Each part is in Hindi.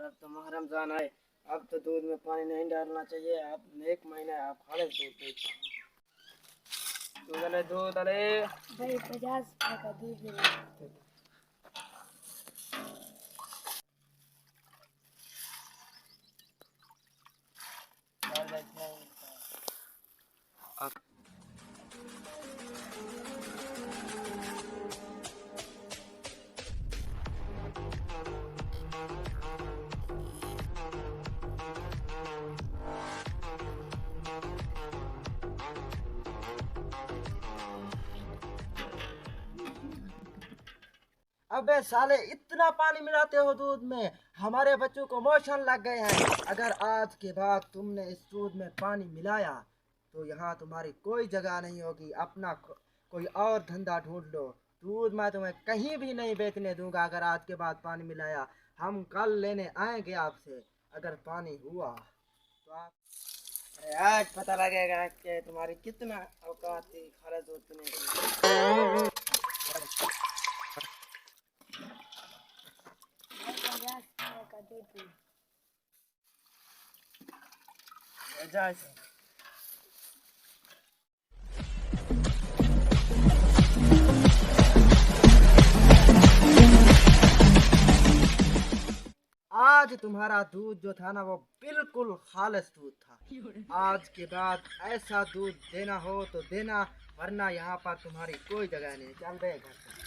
अब तो मुहर्रम जान आए। अब तो दूध में पानी नहीं डालना चाहिए। अब एक महीना आप खालिश दूध देते दूध अले दूध अले भाई 50 रुपए का दूध दे। अबे साले इतना पानी मिलाते हो दूध में, हमारे बच्चों को मोशन लग गए हैं। अगर आज के बाद तुमने इस दूध में पानी मिलाया तो यहाँ तुम्हारी कोई जगह नहीं होगी। अपना कोई और धंधा ढूंढ लो। दूध मैं तुम्हें कहीं भी नहीं बेचने दूंगा अगर आज के बाद पानी मिलाया। हम कल लेने आएंगे आपसे अगर पानी हुआ तो आप। अरे आज पता लगेगा कि तुम्हारी कितना औकात थी खालिश दूध पीने की। 50 रुपए का दूध दे। जा इसे। आज तुम्हारा दूध जो था ना वो बिल्कुल खालिश दूध था। आज के बाद ऐसा दूध देना हो तो देना, वरना यहाँ पर तुम्हारी कोई जगह नहीं। चल बे घर से।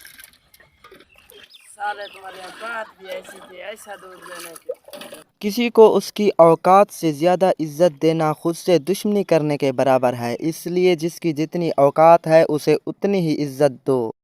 साले तुम्हारी औकात भी ऐसी थी ऐसा दूध देने की। किसी को उसकी औकात से ज़्यादा इज्जत देना खुद से दुश्मनी करने के बराबर है। इसलिए जिसकी जितनी औकात है उसे उतनी ही इज्जत दो।